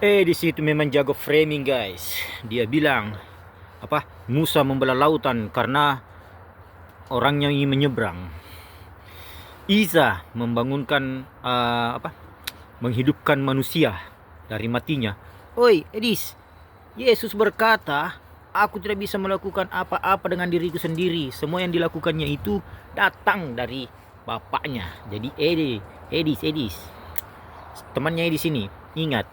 Di situ memang jago framing, guys. Dia bilang apa? Musa membelah lautan karena orangnya ingin menyeberang. Isa membangunkan menghidupkan manusia dari matinya. Oi, Edis, Yesus berkata, aku tidak bisa melakukan apa-apa dengan diriku sendiri. Semua yang dilakukannya itu datang dari Bapaknya. Jadi Edis, temannya Edis ini, ingat,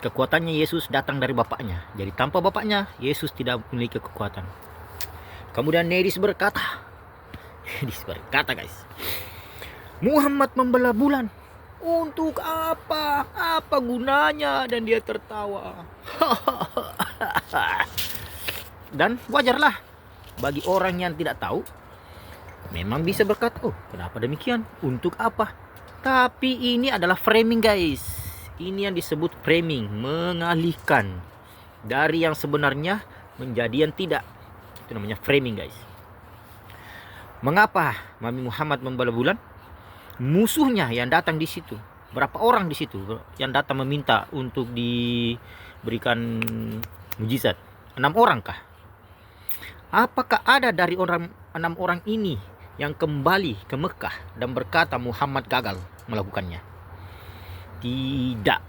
kekuatannya Yesus datang dari Bapaknya. Jadi tanpa Bapaknya, Yesus tidak memiliki kekuatan. Kemudian Edis berkata, guys, Muhammad membelah bulan. Untuk apa? Apa gunanya? Dan dia tertawa. Dan wajarlah bagi orang yang tidak tahu, memang bisa berkata, oh kenapa demikian? Untuk apa? Tapi ini adalah framing, guys. Ini yang disebut framing, mengalihkan dari yang sebenarnya menjadi yang tidak. Itu namanya framing, guys. Mengapa Nabi Muhammad membelah bulan? Musuhnya yang datang di situ. Berapa orang di situ yang datang meminta untuk diberikan mujizat? 6 orang kah? Apakah ada dari 6 orang ini yang kembali ke Mekah dan berkata Muhammad gagal melakukannya? Tidak.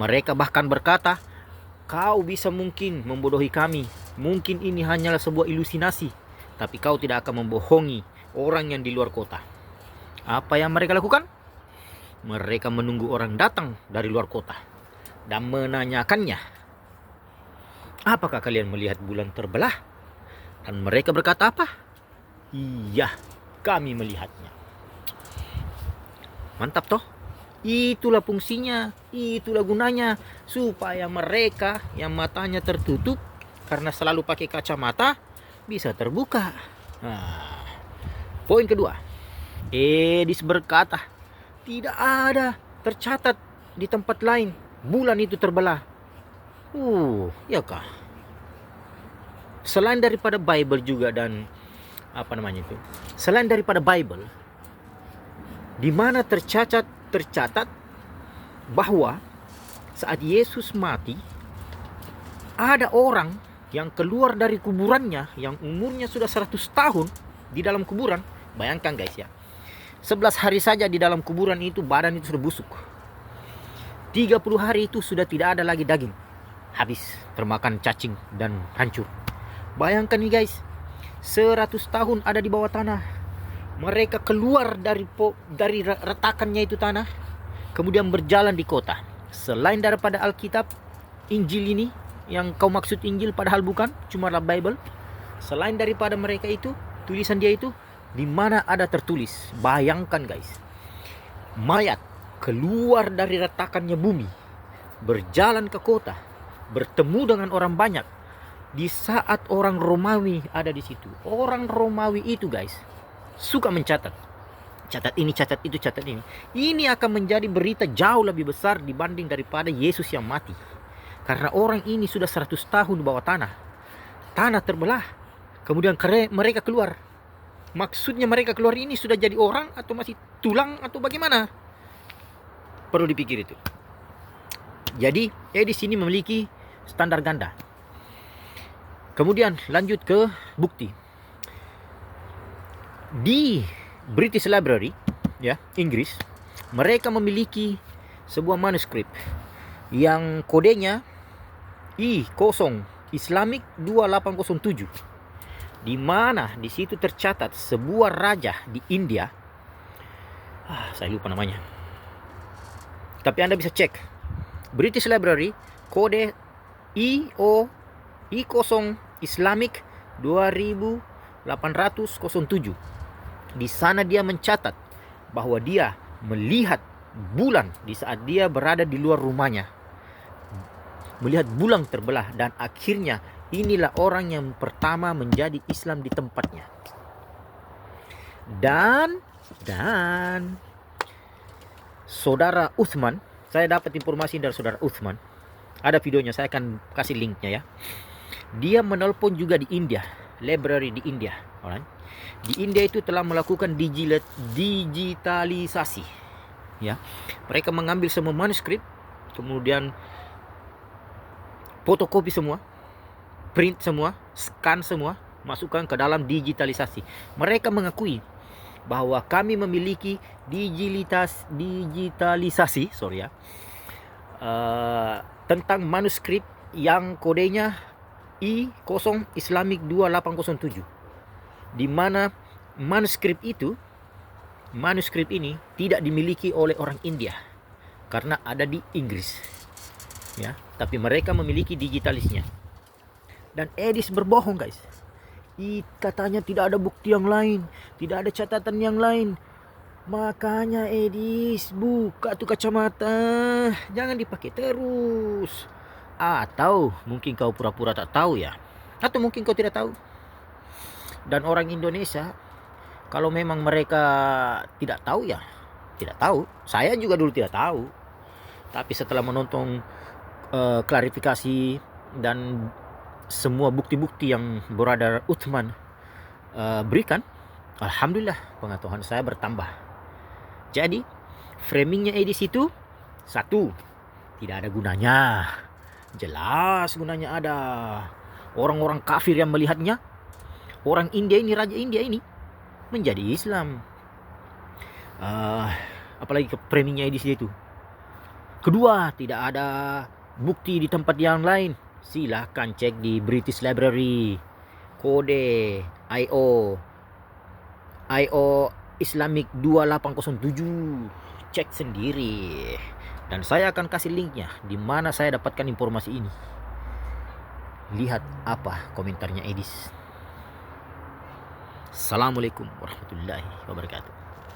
Mereka bahkan berkata, kau bisa mungkin membodohi kami. Mungkin ini hanyalah sebuah ilusinasi. Tapi kau tidak akan membohongi orang yang di luar kota. Apa yang mereka lakukan? Mereka menunggu orang datang dari luar kota dan menanyakannya, apakah kalian melihat bulan terbelah? Dan mereka berkata apa? Iya, kami melihatnya. Mantap toh? Itulah fungsinya, itulah gunanya, supaya mereka yang matanya tertutup karena selalu pakai kacamata bisa terbuka. Nah, poin kedua, Edis berkata, tidak ada tercatat di tempat lain bulan itu terbelah. Ya kah? Selain daripada Bible juga dan selain daripada Bible, di mana tercatat bahwa saat Yesus mati, ada orang yang keluar dari kuburannya yang umurnya sudah 100 tahun di dalam kuburan. Bayangkan, guys, ya. 11 hari saja di dalam kuburan itu badan itu sudah busuk. 30 hari itu sudah tidak ada lagi daging. Habis termakan cacing dan hancur. Bayangkan nih, guys. 100 tahun ada di bawah tanah. Mereka keluar dari retakannya itu tanah, kemudian berjalan di kota. Selain daripada Alkitab, Injil ini yang kau maksud Injil padahal bukan, cuma Bible. Selain daripada mereka itu, tulisan dia itu, di mana ada tertulis, bayangkan, guys, mayat keluar dari retakannya bumi, berjalan ke kota, bertemu dengan orang banyak. Di saat orang Romawi ada di situ, orang Romawi itu, guys, suka mencatat, catat ini, catat itu, catat ini. Ini akan menjadi berita jauh lebih besar dibanding daripada Yesus yang mati. Karena orang ini sudah 100 tahun di bawah tanah. Tanah terbelah, kemudian mereka keluar. Maksudnya mereka keluar ini sudah jadi orang atau masih tulang atau bagaimana? Perlu dipikir itu. Jadi, di sini memiliki standar ganda. Kemudian lanjut ke bukti. Di British Library, ya, Inggris, mereka memiliki sebuah manuskrip yang kodenya I0 Islamic 2807, di mana di situ tercatat sebuah raja di India. Saya lupa namanya. Tapi Anda bisa cek British Library kode I0 Islamic 2807. Di sana dia mencatat bahwa dia melihat bulan di saat dia berada di luar rumahnya. Melihat bulan terbelah, dan akhirnya inilah orang yang pertama menjadi Islam di tempatnya. Dan saudara Uthman, saya dapat informasi dari saudara Uthman. Ada videonya, saya akan kasih linknya ya. Dia menelpon juga di India, library di India. Alright. Di India itu telah melakukan digitalisasi. Ya, mereka mengambil semua manuskrip kemudian fotokopi semua, print semua, scan semua, masukkan ke dalam digitalisasi. Mereka mengakui bahwa kami memiliki digitalisasi tentang manuskrip yang kodenya I0 Islamic 2807, di mana manuskrip ini tidak dimiliki oleh orang India karena ada di Inggris, ya, tapi mereka memiliki digitalisnya. Dan Edis berbohong, guys. Katanya tidak ada bukti yang lain, tidak ada catatan yang lain. Makanya Edis, buka tuh kacamata, jangan dipakai terus. Atau mungkin kau pura-pura tak tahu ya, atau mungkin kau tidak tahu. Dan orang Indonesia, kalau memang mereka tidak tahu ya tidak tahu. Saya juga dulu tidak tahu, tapi setelah menonton klarifikasi dan semua bukti-bukti yang Brother Uthman berikan, alhamdulillah pengetahuan saya bertambah. Jadi framingnya Edis itu, satu, tidak ada gunanya. Jelas gunanya ada. Orang-orang kafir yang melihatnya, orang India ini, raja India ini menjadi Islam. Apalagi ke framingnya Edis itu. Kedua, tidak ada bukti di tempat yang lain. Silahkan cek di British Library, kode IO Islamic 2807, cek sendiri. Dan saya akan kasih linknya di mana saya dapatkan informasi ini. Lihat apa komentarnya Edis. Assalamualaikum warahmatullahi wabarakatuh.